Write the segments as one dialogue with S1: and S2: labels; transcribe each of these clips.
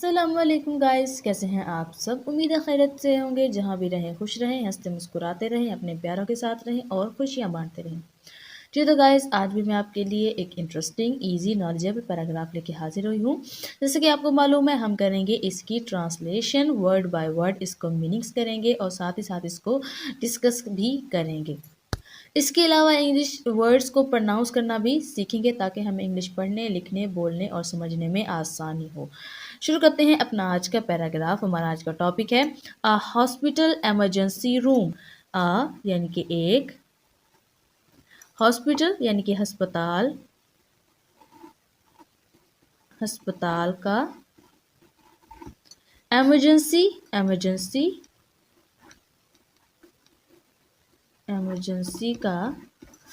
S1: अस्सलामुअलैकुम गाइस, कैसे हैं आप सब। उम्मीद है खैरियत से होंगे। जहाँ भी रहें खुश रहें, हंसते मुस्कुराते रहें, अपने प्यारों के साथ रहें और खुशियाँ बांटते रहें। जी तो गाइस, आज भी मैं आपके लिए एक इंटरेस्टिंग इजी नॉलेजेबल पैराग्राफ लेके हाजिर हुई हूँ। जैसे कि आपको मालूम है, हम करेंगे इसकी ट्रांसलेशन, वर्ड बाय वर्ड इसको मीनिंग्स करेंगे और साथ ही साथ इसको डिस्कस भी करेंगे। इसके अलावा इंग्लिश वर्ड्स को प्रोनाउंस करना भी सीखेंगे ताकि हमें इंग्लिश पढ़ने, लिखने, बोलने और समझने में आसानी हो। शुरू करते हैं अपना आज का पैराग्राफ। हमारा आज का टॉपिक है अ हॉस्पिटल इमरजेंसी रूम। अ यानी कि एक, हॉस्पिटल यानी कि अस्पताल, अस्पताल का, इमरजेंसी, इमरजेंसी, इमरजेंसी का,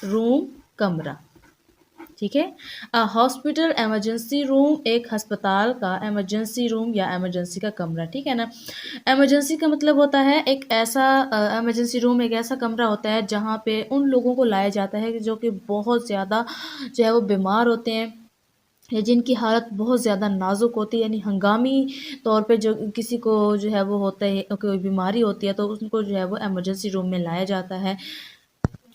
S1: रूम कमरा। ठीक है। हॉस्पिटल इमरजेंसी रूम, एक अस्पताल का इमरजेंसी रूम या इमरजेंसी का कमरा। ठीक है ना। इमरजेंसी का मतलब होता है एक ऐसा, इमरजेंसी रूम एक ऐसा कमरा होता है जहाँ पे उन लोगों को लाया जाता है जो कि बहुत ज़्यादा जो है वो बीमार होते हैं या जिनकी हालत बहुत ज़्यादा नाजुक होती है, यानी हंगामी तौर पे जो किसी को जो है वो होता है, कोई बीमारी होती है तो उनको जो है वो इमरजेंसी रूम में लाया जाता है।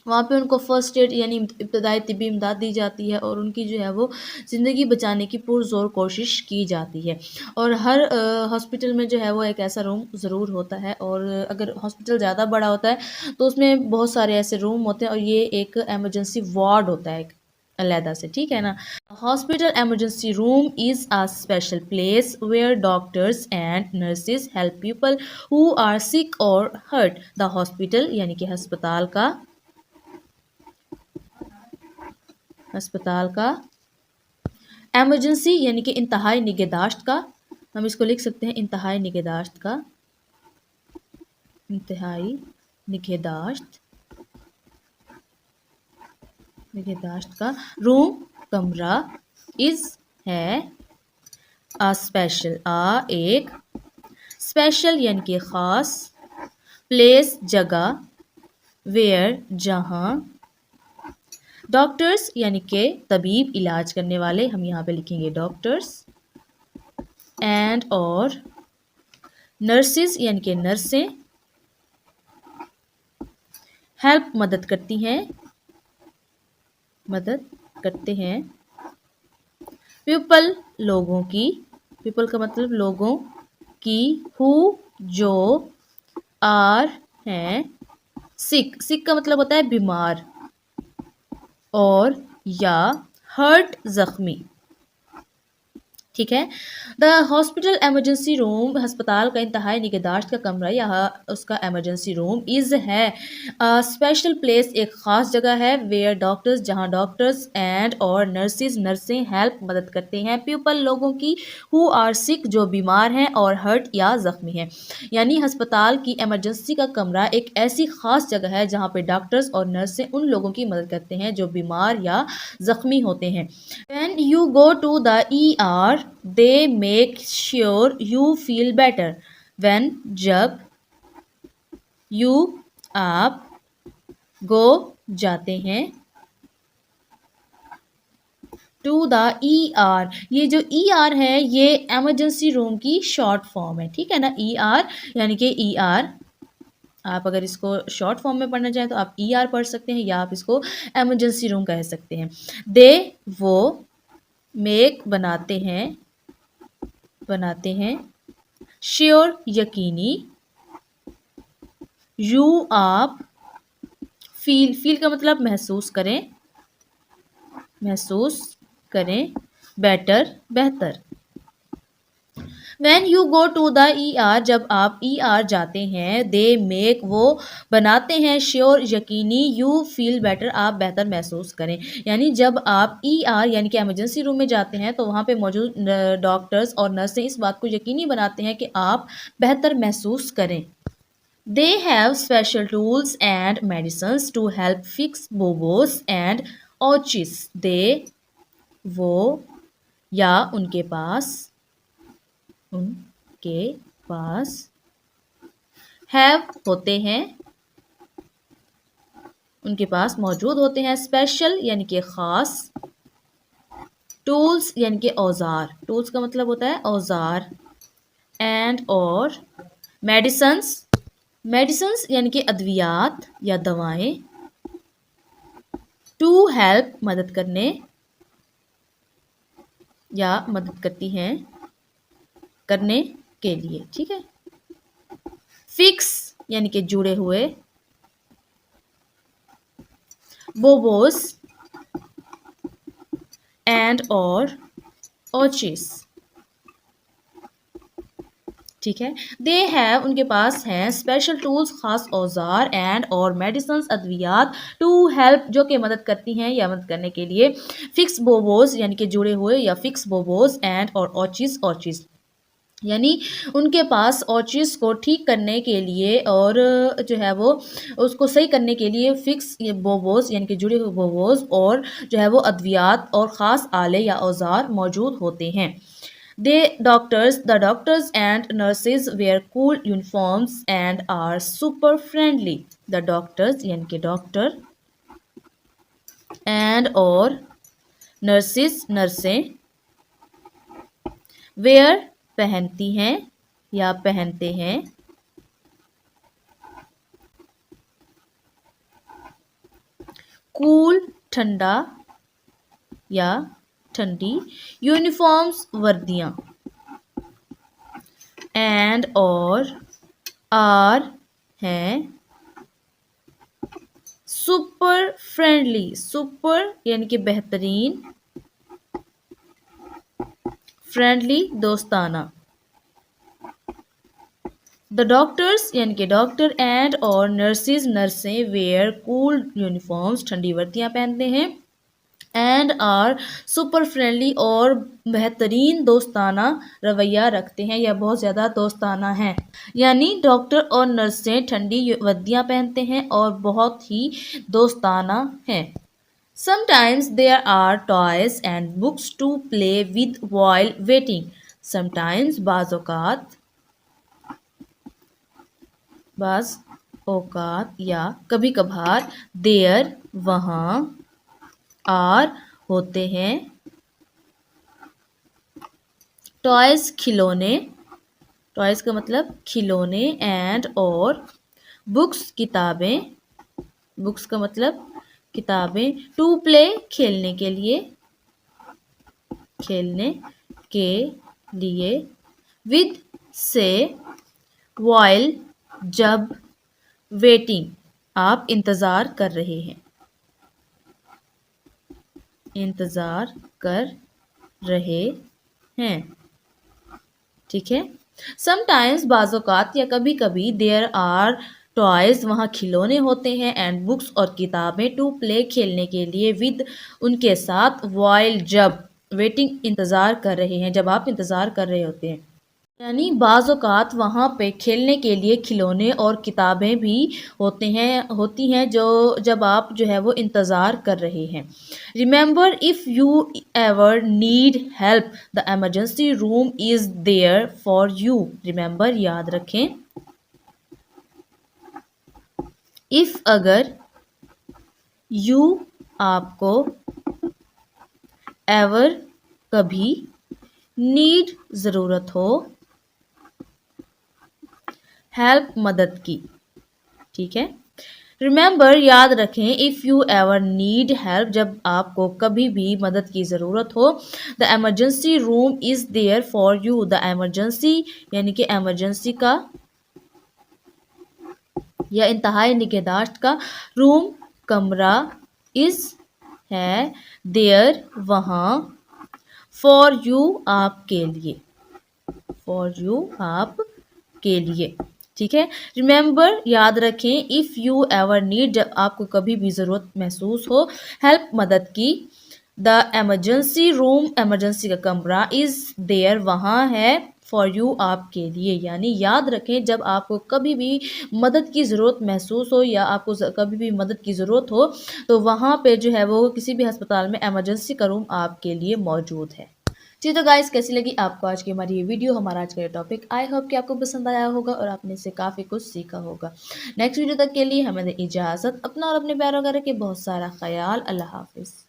S1: वहाँ पे उनको फ़र्स्ट एड यानी इब्तदाई तिब्बी इमदाद दी जाती है और उनकी जो है वो ज़िंदगी बचाने की पुरज़ोर कोशिश की जाती है। और हर हॉस्पिटल में जो है वो एक ऐसा रूम ज़रूर होता है, और अगर हॉस्पिटल ज़्यादा बड़ा होता है तो उसमें बहुत सारे ऐसे रूम होते हैं और ये एक इमरजेंसी वार्ड होता है एक अलहदा से। ठीक है ना। Hospital emergency room is a special place where doctors and nurses help people who are sick or hurt. The hospital यानी कि अस्पताल का, अस्पताल का, इमरजेंसी यानी कि इंतहाई निगहदाश्त का, हम इसको लिख सकते हैं इंतहाई निगहदाश्त का, इंतहाई निगहदाश्त, निगहदाश्त का, रूम कमरा, इज है, अ स्पेशल, अ एक, स्पेशल यानी कि खास, प्लेस जगह, वेयर जहां, डॉक्टर्स यानी कि तबीब इलाज करने वाले, हम यहाँ पे लिखेंगे डॉक्टर्स, एंड और नर्सिस यानी कि नर्सें, हेल्प मदद करती हैं, मदद करते हैं, पीपल लोगों की, पीपल का मतलब लोगों की, हु जो, आर हैं, सिक, सिक का मतलब होता है बीमार, और या हर्ट जख्मी। ठीक है। द हॉस्पिटल एमरजेंसी रूम, अस्पताल का इंतहाई निगहदाश्त का कमरा या उसका एमरजेंसी रूम, इज़ है स्पेशल प्लेस, एक ख़ास जगह है, वेयर डॉक्टर्स जहाँ डॉक्टर्स एंड और नर्सिस नर्सें हेल्प मदद करते हैं, पीपल लोगों की, हु आर सिक जो बीमार हैं, और हर्ट या ज़ख्मी हैं। यानी अस्पताल की एमरजेंसी का कमरा एक ऐसी ख़ास जगह है जहाँ पे डॉक्टर्स और नर्सें उन लोगों की मदद करते हैं जो बीमार या ज़ख्मी होते हैं। When you go to the ER, they make sure you feel better. When जब you आप go जाते हैं to the ER, ये जो ER है ये एमरजेंसी रूम की शॉर्ट फॉर्म है। ठीक है ना। ER यानी कि ER, आप अगर इसको शॉर्ट फॉर्म में पढ़ना चाहें तो आप ER पढ़ सकते हैं या आप इसको एमरजेंसी रूम कह सकते हैं। दे वो, मेक बनाते हैं, बनाते हैं, श्योर यकीनी, यू आप, फील, फील का मतलब महसूस करें, महसूस करें, बेटर बेहतर। When you go to the ER, जब आप ER जाते हैं, दे मेक वो बनाते हैं, श्योर यकीनी, यू फील बेटर आप बेहतर महसूस करें। यानी जब आप ER यानी कि एमरजेंसी रूम में जाते हैं तो वहाँ पे मौजूद डॉक्टर्स और नर्सें इस बात को यकीनी बनाते हैं कि आप बेहतर महसूस करें। They have special tools and medicines to help fix bobos and ouches. They वो या उनके पास, उनके पास, have होते हैं, उनके पास मौजूद होते हैं, स्पेशल यानी कि ख़ास, टूल्स यानी कि औज़ार, टूल्स का मतलब होता है औज़ार, एंड और मेडिसन्स, मेडिसन्स यानी कि अद्वियात या दवाएं, टू हेल्प मदद करने या मदद करती हैं करने के लिए, ठीक है। फिक्स यानी कि जुड़े हुए, बोबोस एंड और ओचिस, ठीक है। दे हैव उनके पास हैं स्पेशल टूल्स खास औजार एंड और मेडिसिन अद्वियात टू हेल्प जो कि मदद करती हैं या मदद करने के लिए, फिक्स बोबोस यानी कि जुड़े हुए या फिक्स बोबोस एंड और ऑचिस, ऑचिस यानी उनके पास ऑचिस को ठीक करने के लिए और जो है वो उसको सही करने के लिए फिक्स ये बोबोस यानी कि जुड़े हुए बोबोस और जो है वो अद्वियात और ख़ास आले या औजार मौजूद होते हैं। The doctors and nurses wear cool uniforms and are super friendly. The doctors यानी कि डॉक्टर and और nurses नर्सें wear पहनती हैं या पहनते हैं कूल ठंडा या ठंडी, यूनिफॉर्म्स वर्दियाँ एंड और आर हैं सुपर फ्रेंडली, सुपर यानी कि बेहतरीन, फ्रेंडली दोस्ताना। द डॉक्टर्स यानी कि डॉक्टर एंड और नर्सिस नर्सें वेयर कूल यूनिफॉर्म्स ठंडी वर्दियाँ पहनते हैं एंड आर सुपर फ्रेंडली और बेहतरीन दोस्ताना रवैया रखते हैं या बहुत ज़्यादा दोस्ताना हैं, यानी डॉक्टर और नर्सें ठंडी वर्दियाँ पहनते हैं और बहुत ही दोस्ताना हैं। Sometimes there are toys and books to play with while waiting, sometimes बाज़ औकात या कभी कभार देयर वहाँ, आर होते हैं, टॉयज खिलौने, टॉयज का मतलब खिलौने एंड और बुक्स किताबें, बुक्स का मतलब किताबें, टू प्ले खेलने के लिए, खेलने के लिए, विद से व्हाइल जब, वेटिंग आप इंतज़ार कर रहे हैं, इंतज़ार कर रहे हैं, ठीक है। समटाइम्स बाज़ौकात या कभी कभी देयर आर टॉयज वहाँ खिलौने होते हैं एंड बुक्स और किताबें टू प्ले खेलने के लिए विद उनके साथ, वाइल जब, वेटिंग इंतज़ार कर रहे हैं जब आप इंतज़ार कर रहे होते हैं, यानी बाज़ औक़ात वहाँ पे खेलने के लिए खिलौने और किताबें भी होती हैं जो जब आप जो है वो इंतज़ार कर रहे हैं। Remember if you ever need help the emergency room is there for you, remember याद रखें, इफ़ अगर, यू आपको, एवर कभी, नीड ज़रूरत हो, हेल्प मदद की, ठीक है। रिमेंबर याद रखें, if you ever need help जब आपको कभी भी मदद की ज़रूरत हो, the emergency room is there for you, the emergency यानी कि एमरजेंसी का या इंतहाई निगहदाश्त का, रूम कमरा, इज़ है, देयर वहाँ, फॉर यू आपके लिए, फॉर यू आप के लिए, ठीक है। रिमेंबर याद रखें, इफ़ यू एवर नीड जब आपको कभी भी ज़रूरत महसूस हो, हेल्प मदद की, द एमरजेंसी रूम एमरजेंसी का कमरा, इज़ देयर वहाँ है, फॉर यू आपके लिए, यानी याद रखें जब आपको कभी भी मदद की ज़रूरत महसूस हो या आपको कभी भी मदद की ज़रूरत हो तो वहाँ पे जो है वो किसी भी अस्पताल में एमरजेंसी का रूम आपके लिए मौजूद है। जी तो गाइस कैसी लगी आपको आज की हमारी ये वीडियो, हमारा आज का ये टॉपिक, आई होप कि आपको पसंद आया होगा और आपने इससे काफ़ी कुछ सीखा होगा। नेक्स्ट वीडियो तक के लिए हमें इजाज़त, अपना और अपने प्यारों का रखें बहुत सारा ख्याल, अल्लाह हाफिज़।